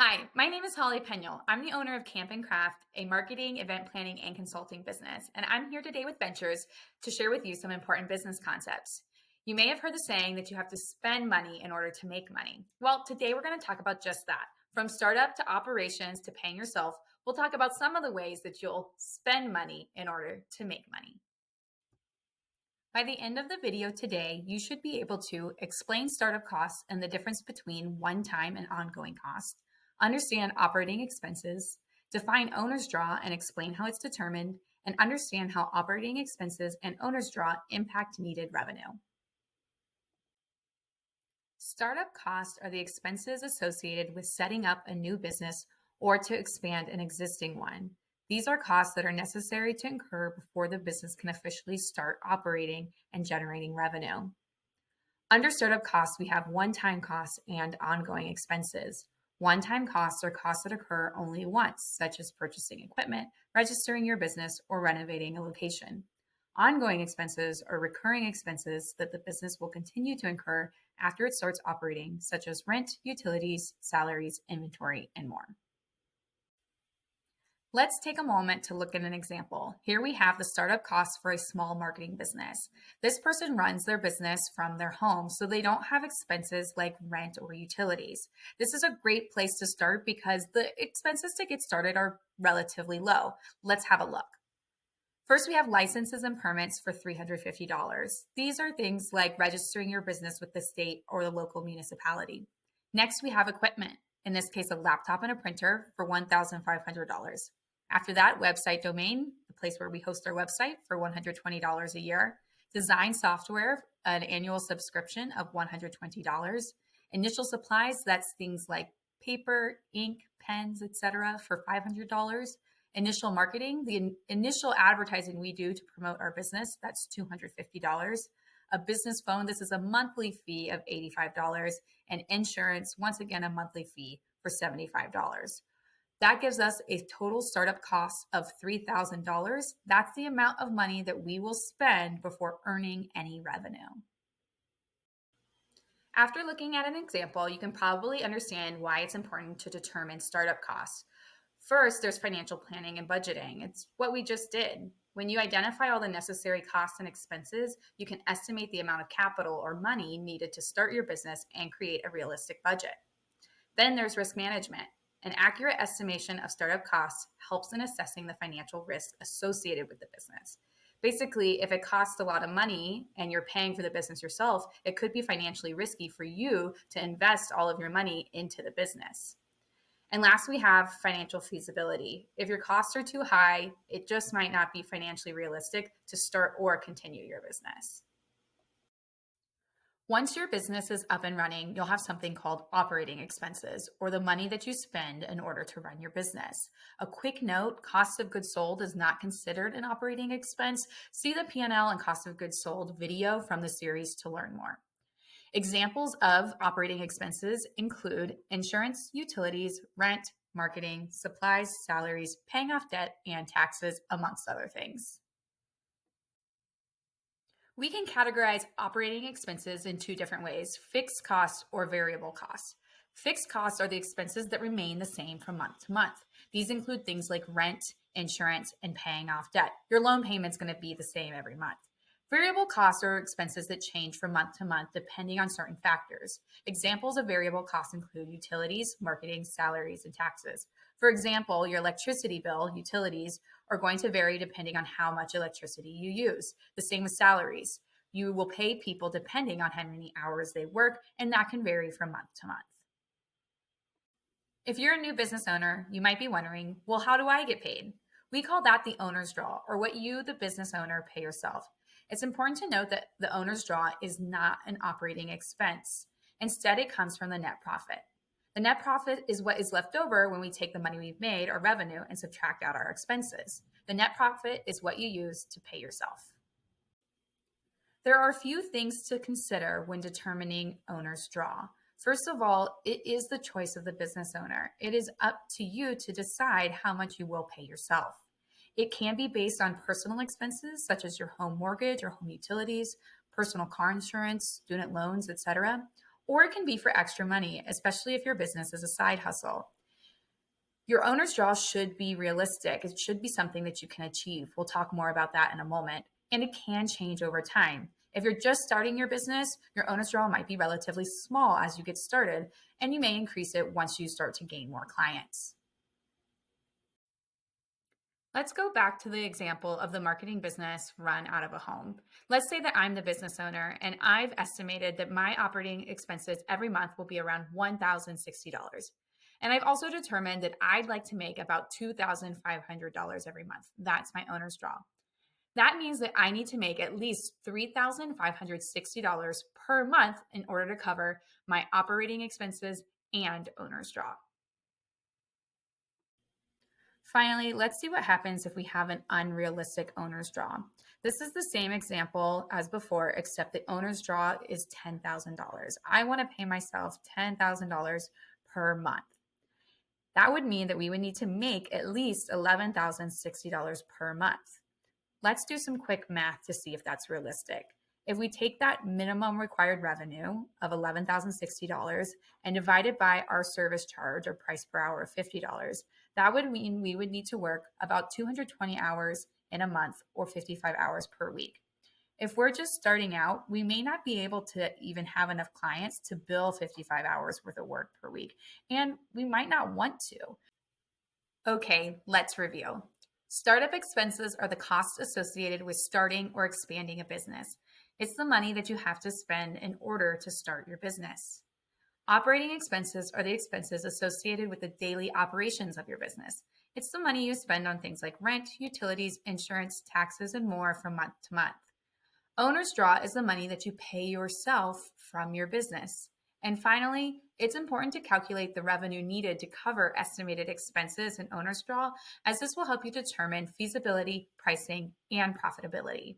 Hi, my name is Holly Penel. I'm the owner of Camp and Craft, a marketing, event planning, and consulting business, and I'm here today with Ventures to share with you some important business concepts. You may have heard the saying that you have to spend money in order to make money. Well, today we're going to talk about just that. From startup to operations to paying yourself, we'll talk about some of the ways that you'll spend money in order to make money. By the end of the video today, you should be able to explain startup costs and the difference between one-time and ongoing costs, understand operating expenses, define owner's draw and explain how it's determined, and understand how operating expenses and owner's draw impact needed revenue. Startup costs are the expenses associated with setting up a new business or to expand an existing one. These are costs that are necessary to incur before the business can officially start operating and generating revenue. Under startup costs, we have one-time costs and ongoing expenses. One-time costs are costs that occur only once, such as purchasing equipment, registering your business, or renovating a location. Ongoing expenses are recurring expenses that the business will continue to incur after it starts operating, such as rent, utilities, salaries, inventory, and more. Let's take a moment to look at an example. Here we have the startup costs for a small marketing business. This person runs their business from their home, so they don't have expenses like rent or utilities. This is a great place to start because the expenses to get started are relatively low. Let's have a look. First, we have licenses and permits for $350. These are things like registering your business with the state or the local municipality. Next, we have equipment, in this case, a laptop and a printer for $1,500. After that, website domain, the place where we host our website, for $120 a year. Design software, an annual subscription of $120. Initial supplies, that's things like paper, ink, pens, etc., for $500. Initial marketing, the initial advertising we do to promote our business, that's $250. A business phone, this is a monthly fee of $85. And insurance, once again, a monthly fee for $75. That gives us a total startup cost of $3,000. That's the amount of money that we will spend before earning any revenue. After looking at an example, you can probably understand why it's important to determine startup costs. First, there's financial planning and budgeting. It's what we just did. When you identify all the necessary costs and expenses, you can estimate the amount of capital or money needed to start your business and create a realistic budget. Then there's risk management. An accurate estimation of startup costs helps in assessing the financial risk associated with the business. Basically, if it costs a lot of money and you're paying for the business yourself, it could be financially risky for you to invest all of your money into the business. And last, we have financial feasibility. If your costs are too high, it just might not be financially realistic to start or continue your business. Once your business is up and running, you'll have something called operating expenses, or the money that you spend in order to run your business. A quick note, cost of goods sold is not considered an operating expense. See the P&L and cost of goods sold video from the series to learn more. Examples of operating expenses include insurance, utilities, rent, marketing, supplies, salaries, paying off debt, and taxes, amongst other things. We can categorize operating expenses in two different ways: fixed costs or variable costs. Fixed costs are the expenses that remain the same from month to month. These include things like rent, insurance, and paying off debt. Your loan payment's going to be the same every month. Variable costs are expenses that change from month to month depending on certain factors. Examples of variable costs include utilities, marketing, salaries, and taxes. For example, your electricity bill, utilities, are going to vary depending on how much electricity you use. The same with salaries. You will pay people depending on how many hours they work, and that can vary from month to month. If you're a new business owner, you might be wondering, well, how do I get paid? We call that the owner's draw, or what you, the business owner, pay yourself. It's important to note that the owner's draw is not an operating expense. Instead, it comes from the net profit. The net profit is what is left over when we take the money we've made, our revenue, and subtract out our expenses. The net profit is what you use to pay yourself. There are a few things to consider when determining owner's draw. First of all, it is the choice of the business owner. It is up to you to decide how much you will pay yourself. It can be based on personal expenses, such as your home mortgage or home utilities, personal car insurance, student loans, etc. Or it can be for extra money, especially if your business is a side hustle. Your owner's draw should be realistic. It should be something that you can achieve. We'll talk more about that in a moment. And it can change over time. If you're just starting your business, your owner's draw might be relatively small as you get started, and you may increase it once you start to gain more clients. Let's go back to the example of the marketing business run out of a home. Let's say that I'm the business owner and I've estimated that my operating expenses every month will be around $1,060. And I've also determined that I'd like to make about $2,500 every month. That's my owner's draw. That means that I need to make at least $3,560 per month in order to cover my operating expenses and owner's draw. Finally, let's see what happens if we have an unrealistic owner's draw. This is the same example as before, except the owner's draw is $10,000. I want to pay myself $10,000 per month. That would mean that we would need to make at least $11,060 per month. Let's do some quick math to see if that's realistic. If we take that minimum required revenue of $11,060 and divide it by our service charge or price per hour of $50, that would mean we would need to work about 220 hours in a month or 55 hours per week. If we're just starting out, we may not be able to even have enough clients to bill 55 hours worth of work per week, and we might not want to. Okay, let's review. Startup expenses are the costs associated with starting or expanding a business. It's the money that you have to spend in order to start your business. Operating expenses are the expenses associated with the daily operations of your business. It's the money you spend on things like rent, utilities, insurance, taxes, and more from month to month. Owner's draw is the money that you pay yourself from your business. And finally, it's important to calculate the revenue needed to cover estimated expenses in owner's draw, as this will help you determine feasibility, pricing, and profitability.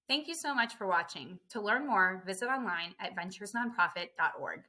Thank you so much for watching. To learn more, visit online at venturesnonprofit.org.